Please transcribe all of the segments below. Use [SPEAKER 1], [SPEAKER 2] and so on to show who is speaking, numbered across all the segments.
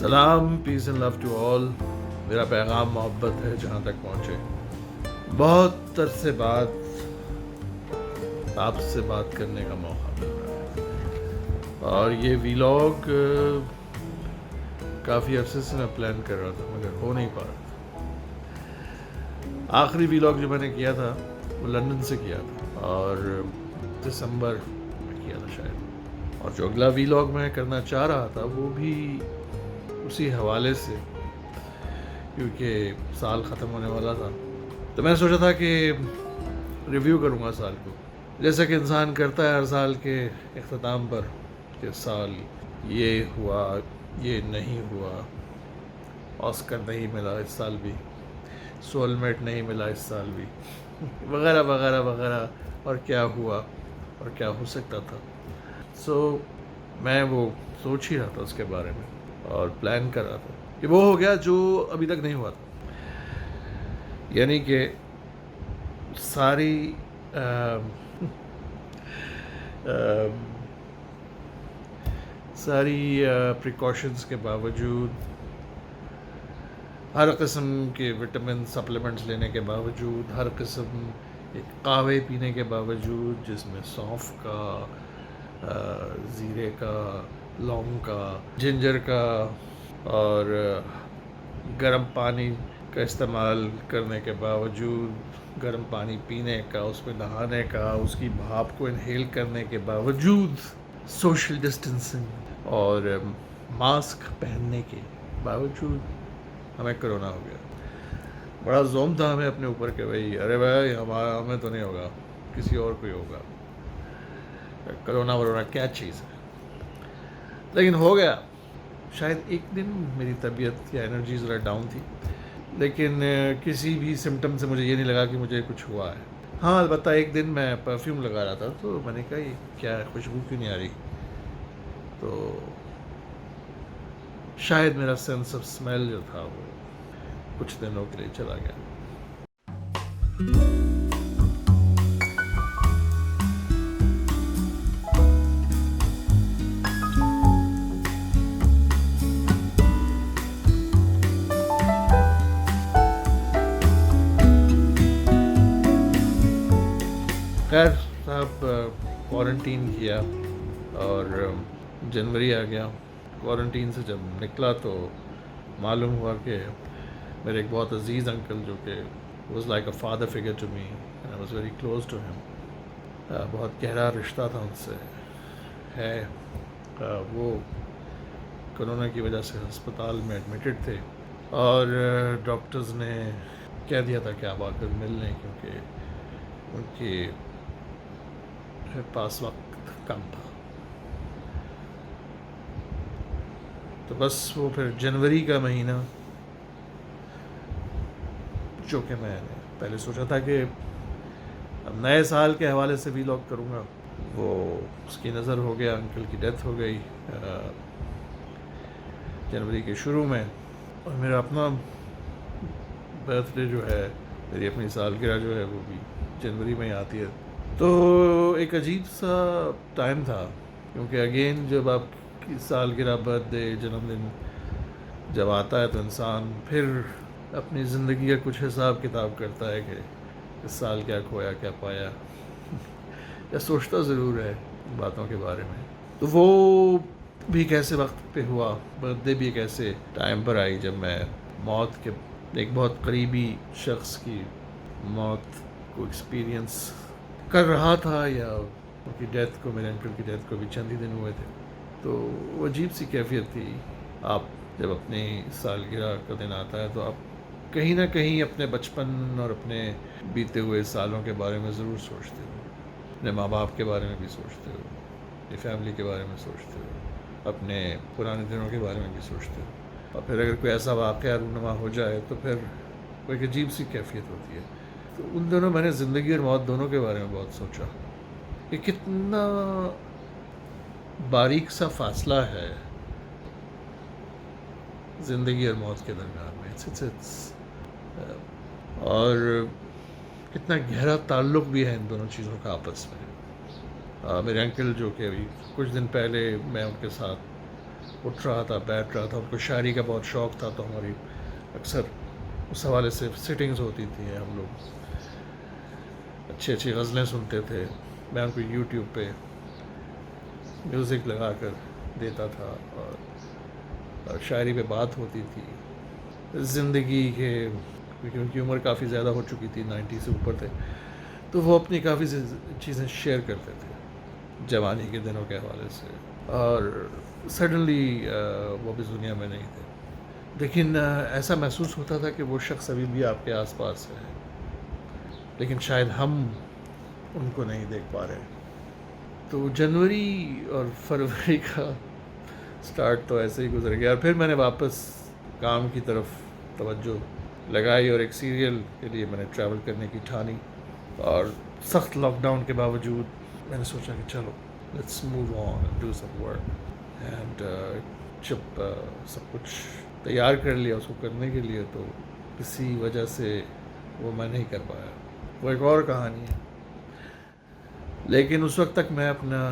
[SPEAKER 1] سلام، پیس and love to all. میرا پیغام محبت ہے جہاں تک پہنچے. بہت عرصے بعد آپ سے بات کرنے کا موقع مل رہا ہے اور یہ ویلاگ کافی عرصے سے میں پلان کر رہا تھا مگر ہو نہیں پا رہا تھا. آخری ویلاگ جو میں نے کیا تھا وہ لندن سے کیا تھا اور دسمبر میں کیا تھا شاید. اور جو اگلا ویلاگ میں کرنا چاہ رہا تھا وہ بھی اسی حوالے سے، کیونکہ سال ختم ہونے والا تھا تو میں نے سوچا تھا کہ ریویو کروں گا سال کو، جیسا کہ انسان کرتا ہے ہر سال کے اختتام پر، کہ سال یہ ہوا، یہ نہیں ہوا، آسکر نہیں ملا اس سال بھی، سول میٹ نہیں ملا اس سال بھی، وغیرہ وغیرہ وغیرہ، اور کیا ہوا اور کیا ہو سکتا تھا. سو میں وہ سوچ ہی رہا تھا اس کے بارے میں اور پلان کر رہا تھا کہ وہ ہو گیا جو ابھی تک نہیں ہوا تھا. یعنی کہ ساری پریکاشنز کے باوجود، ہر قسم کے وٹامن سپلیمنٹس لینے کے باوجود، ہر قسم ایک قہوے پینے کے باوجود جس میں سونف کا، زیرے کا، لونگ کا، جنجر کا اور گرم پانی کا استعمال کرنے کے باوجود، گرم پانی پینے کا، اس میں نہانے کا، اس کی بھاپ کو انہیل کرنے کے باوجود، سوشل ڈسٹینسنگ اور ماسک پہننے کے باوجود ہمیں کرونا ہو گیا. بڑا زوم تھا ہمیں اپنے اوپر کہ بھائی ارے بھائی ہمیں تو نہیں ہوگا، کسی اور کو ہی ہوگا، کرونا ورونا کیا چیز ہے. لیکن ہو گیا. شاید ایک دن میری طبیعت یا انرجی ذرا ڈاؤن تھی، لیکن کسی بھی سمٹم سے مجھے یہ نہیں لگا کہ مجھے کچھ ہوا ہے. ہاں البتہ ایک دن میں پرفیوم لگا رہا تھا تو میں نے کہا یہ کیا ہے، خوشبو کیوں نہیں آ رہی. تو شاید میرا سینس آف اسمیل جو تھا وہ کچھ دنوں کے لیے چلا گیا. خیر صاحب، کوارنٹین کیا اور جنوری آ گیا. کوارنٹین سے جب نکلا تو معلوم ہوا کہ میرے ایک بہت عزیز انکل جو کہ was like a father figure to me, I was very close to him, بہت گہرا رشتہ تھا ان سے ہے. وہ کرونا کی وجہ سے ہسپتال میں ایڈمیٹڈ تھے اور ڈاکٹرز نے کہہ دیا تھا کہ آپ آ کر مل لیں کیونکہ ان کے پاس وقت کم تھا. تو بس وہ پھر جنوری کا مہینہ، جو کہ میں نے پہلے سوچا تھا کہ اب نئے سال کے حوالے سے ویلاگ کروں گا، وہ اس کی نظر ہو گیا. انکل کی ڈیتھ ہو گئی جنوری کے شروع میں، اور میرا اپنا برتھ ڈے جو ہے، میری اپنی سالگرہ جو ہے وہ بھی جنوری میں ہی آتی ہے. تو ایک عجیب سا ٹائم تھا، کیونکہ اگین جب آپ کی سالگرہ، برتھ ڈے، جنم دن جب آتا ہے تو انسان پھر اپنی زندگی کا کچھ حساب کتاب کرتا ہے کہ اس سال کیا کھویا، کیا پایا، یا سوچتا ضرور ہے باتوں کے بارے میں. تو وہ بھی کیسے وقت پہ ہوا، برتھ ڈے بھی ایک ایسے ٹائم پر آئی جب میں موت کے، ایک بہت قریبی شخص کی موت کو ایکسپیرینس کر رہا تھا، یا ان کی ڈیتھ کو، میرے انکل کی ڈیتھ کو بھی چند ہی دن ہوئے تھے. تو وہ عجیب سی کیفیت تھی. آپ جب اپنی سالگرہ کا دن آتا ہے تو آپ کہیں نہ کہیں اپنے بچپن اور اپنے بیتے ہوئے سالوں کے بارے میں ضرور سوچتے ہو. اپنے ماں باپ کے بارے میں بھی سوچتے ہو، اپنی فیملی کے بارے میں سوچتے ہو، اپنے پرانے دنوں کے بارے میں بھی سوچتے ہو. اور پھر اگر کوئی ایسا واقعہ رونما ہو جائے تو پھر وہ ایک عجیب سی کیفیت ہوتی ہے. تو ان دنوں میں نے زندگی اور موت دونوں کے بارے میں بہت سوچا کہ کتنا باریک سا فاصلہ ہے زندگی اور موت کے درمیان میں. اور کتنا گہرا تعلق بھی ہے ان دونوں چیزوں کا آپس میں. میرے انکل جو کہ ابھی کچھ دن پہلے میں ان کے ساتھ اٹھ رہا تھا، بیٹھ رہا تھا، ان کو شاعری کا بہت شوق تھا، تو ہماری اکثر اس حوالے سے سٹنگز ہوتی تھیں. ہم لوگ اچھی اچھی غزلیں سنتے تھے. میں ان کو یوٹیوب پہ میوزک لگا کر دیتا تھا اور شاعری پہ بات ہوتی تھی زندگی کے، کیونکہ ان کی عمر کافی زیادہ ہو چکی تھی، 90 سے اوپر تھے. تو وہ اپنی کافی چیزیں شیئر کرتے تھے جوانی کے دنوں کے حوالے سے. اور سڈنلی وہ بھی دنیا میں نہیں تھے، لیکن ایسا محسوس ہوتا تھا کہ وہ شخص ابھی بھی آپ کے آس پاس ہے، لیکن شاید ہم ان کو نہیں دیکھ پا رہے. تو جنوری اور فروری کا سٹارٹ تو ایسے ہی گزر گیا، اور پھر میں نے واپس کام کی طرف توجہ لگائی اور ایک سیریل کے لیے میں نے ٹریول کرنے کی ٹھانی. اور سخت لاک ڈاؤن کے باوجود میں نے سوچا کہ چلو let's move on and do some work. And جب سب کچھ تیار کر لیا اس کو کرنے کے لیے، تو کسی وجہ سے وہ میں نہیں کر پایا. وہ ایک اور کہانی ہے. لیکن اس وقت تک میں اپنا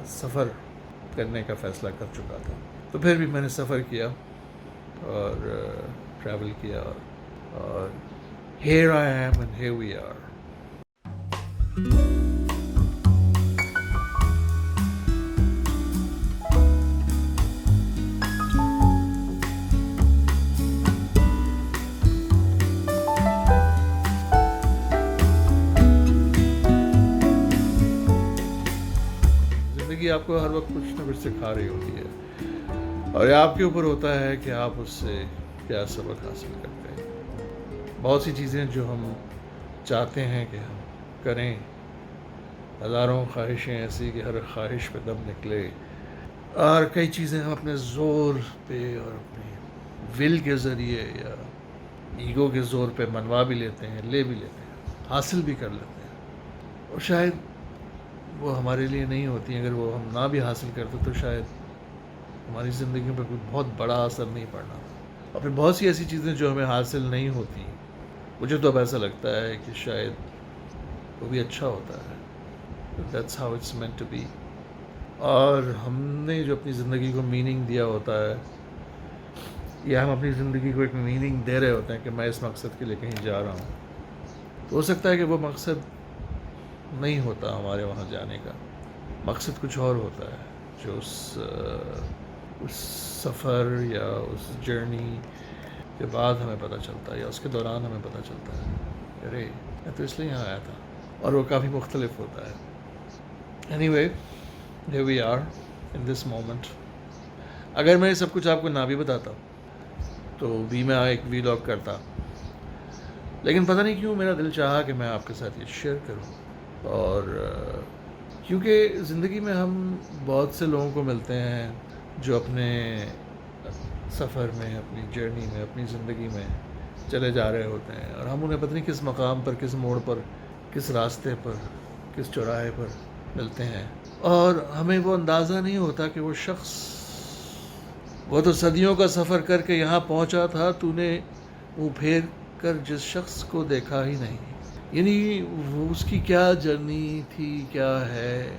[SPEAKER 1] سفر کرنے کا فیصلہ کر چکا تھا. تو پھر بھی میں نے سفر کیا اور ٹریول کیا، اور here I am and here we are. زندگی آپ کو ہر وقت کچھ نہ کچھ سکھا رہی ہوتی ہے، اور یہ آپ کے اوپر ہوتا ہے کہ آپ اس سے کیا سبق حاصل کرتے ہیں. بہت سی چیزیں جو ہم چاہتے ہیں کہ ہم کریں، ہزاروں خواہشیں ایسی کہ ہر خواہش پہ دم نکلے، اور کئی چیزیں ہم اپنے زور پہ اور اپنے ول کے ذریعے یا ایگو کے زور پہ منوا بھی لیتے ہیں، لے بھی لیتے ہیں، حاصل بھی کر لیتے ہیں. اور شاید وہ ہمارے لیے نہیں ہوتی. اگر وہ ہم نہ بھی حاصل کرتے تو شاید ہماری زندگیوں پہ کوئی بہت بڑا اثر نہیں پڑنا. اور پھر بہت سی ایسی چیزیں جو ہمیں حاصل نہیں ہوتی، مجھے تو اب ایسا لگتا ہے کہ شاید وہ بھی اچھا ہوتا ہے. That's how it's meant to be. اور ہم نے جو اپنی زندگی کو میننگ دیا ہوتا ہے، یا ہم اپنی زندگی کو ایک میننگ دے رہے ہوتے ہیں کہ میں اس مقصد کے لیے کہیں جا رہا ہوں، تو ہو سکتا ہے کہ وہ مقصد نہیں ہوتا ہمارے وہاں جانے کا. مقصد کچھ اور ہوتا ہے جو اس سفر یا اس جرنی کے بعد ہمیں پتہ چلتا ہے، یا اس کے دوران ہمیں پتہ چلتا ہے کہ ارے میں تو اس لیے یہاں آیا تھا. اور وہ کافی مختلف ہوتا ہے. Anyway, here we are in this moment. اگر میں یہ سب کچھ آپ کو نہ بھی بتاتا تو بھی میں ایک ویلاگ کرتا، لیکن پتہ نہیں کیوں میرا دل چاہا کہ میں آپ کے ساتھ یہ شیئر کروں. اور کیونکہ زندگی میں ہم بہت سے لوگوں کو ملتے ہیں جو اپنے سفر میں، اپنی جرنی میں، اپنی زندگی میں چلے جا رہے ہوتے ہیں، اور ہم انہیں پتہ نہیں کس مقام پر، کس موڑ پر، کس راستے پر، کس چوراہے پر ملتے ہیں، اور ہمیں وہ اندازہ نہیں ہوتا کہ وہ شخص، وہ تو صدیوں کا سفر کر کے یہاں پہنچا تھا، تو نے منہ پھیر کر جس شخص کو دیکھا ہی نہیں. یعنی وہ اس کی کیا جرنی تھی، کیا ہے،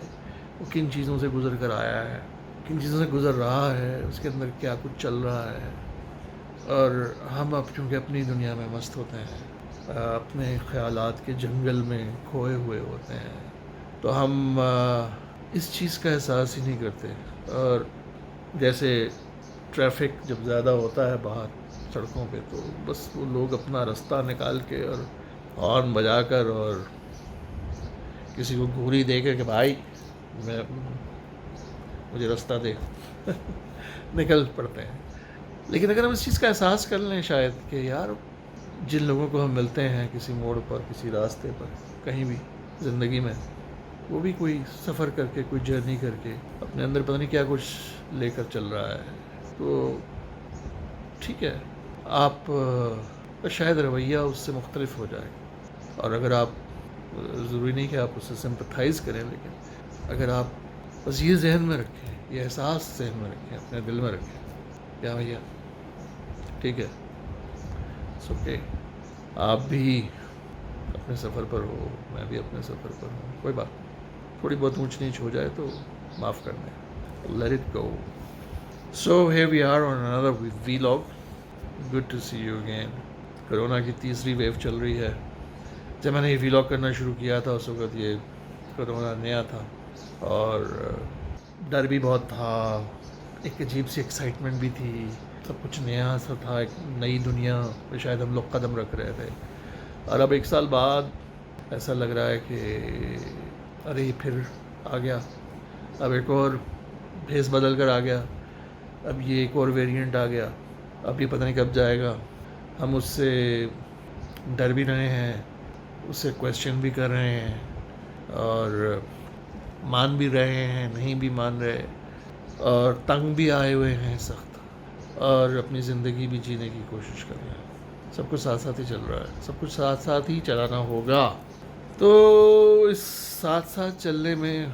[SPEAKER 1] وہ کن چیزوں سے گزر کر آیا ہے، کن چیزوں سے گزر رہا ہے، اس کے اندر کیا کچھ چل رہا ہے. اور ہم اب چونکہ اپنی دنیا میں مست ہوتے ہیں، اپنے خیالات کے جنگل میں کھوئے ہوئے ہوتے ہیں، تو ہم اس چیز کا احساس ہی نہیں کرتے. اور جیسے ٹریفک جب زیادہ ہوتا ہے باہر سڑکوں پہ، تو بس وہ لوگ اپنا راستہ نکال کے اور ہارن بجا کر اور کسی کو گھوری دے کے کہ بھائی مجھے راستہ دے نکل پڑتے ہیں. لیکن اگر ہم اس چیز کا احساس کر لیں شاید کہ یار جن لوگوں کو ہم ملتے ہیں کسی موڑ پر، کسی راستے پر، کہیں بھی زندگی میں، وہ بھی کوئی سفر کر کے، کوئی جرنی کر کے اپنے اندر پتہ نہیں کیا کچھ لے کر چل رہا ہے. تو ٹھیک ہے، آپ شاید رویہ اس سے مختلف ہو جائے. اور اگر آپ ضروری نہیں کہ آپ اس سے سمپتھائز کریں، لیکن اگر آپ بس یہ ذہن میں رکھیں، یہ احساس ذہن میں رکھیں، اپنے دل میں رکھیں، کیا بھیا ٹھیک ہے، اوکے، آپ بھی اپنے سفر پر ہو، میں بھی اپنے سفر پر ہوں، کوئی بات نہیں، تھوڑی بہت اونچ نیچ ہو جائے تو معاف کر دیں، let it go. So here we are on another vlog. Good to see you again. Corona کی تیسری ویو چل رہی ہے. جب میں نے یہ ولاگ کرنا شروع کیا تھا اس وقت یہ کرونا نیا تھا اور ڈر بھی بہت تھا، ایک عجیب سی ایکسائٹمنٹ بھی تھی، سب کچھ نیا سا تھا، ایک نئی دنیا میں شاید ہم لوگ قدم رکھ رہے تھے. اور اب 1 سال بعد ایسا لگ رہا ہے کہ ارے یہ پھر آ گیا، اب ایک اور بھیس بدل کر آ گیا، اب یہ ایک اور ویریئنٹ آ گیا، اب یہ پتہ نہیں کب جائے گا. ہم اس سے ڈر بھی رہے ہیں، اس سے کویسچن بھی کر رہے ہیں، اور مان بھی رہے ہیں، نہیں بھی مان رہے، اور تنگ بھی آئے ہوئے ہیں سخت، اور اپنی زندگی بھی جینے کی کوشش کر رہے ہیں. سب کچھ ساتھ ساتھ ہی چل رہا ہے، سب کچھ ساتھ ساتھ ہی چلانا ہوگا. تو اس ساتھ ساتھ چلنے میں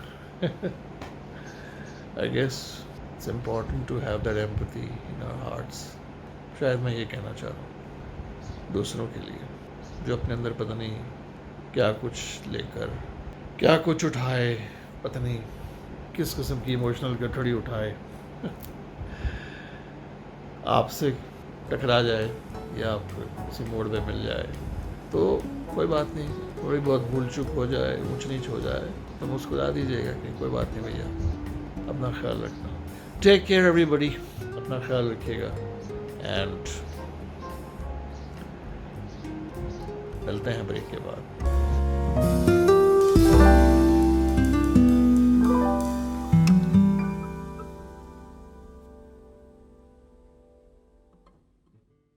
[SPEAKER 1] I guess it's important to have that empathy in our hearts. شاید میں یہ کہنا چاہ رہا ہوں دوسروں کے لیے جو اپنے اندر پتہ نہیں کیا کچھ لے کر، کیا کچھ اٹھائے، پتہ نہیں کس قسم کی ایموشنل گٹھڑی اٹھائے، آپ سے ٹکرا جائے یا آپ کسی موڑ پہ مل جائے تو کوئی بات نہیں، تھوڑی بہت بھول چک ہو جائے، اونچ نیچ ہو جائے تو مسکرا دیجیے گا کہ کوئی بات نہیں بھیا، اپنا خیال رکھنا. ٹیک کیئر ایوری بڈی، اپنا خیال رکھیے گا، اینڈ ملتے ہیں بریک کے بعد.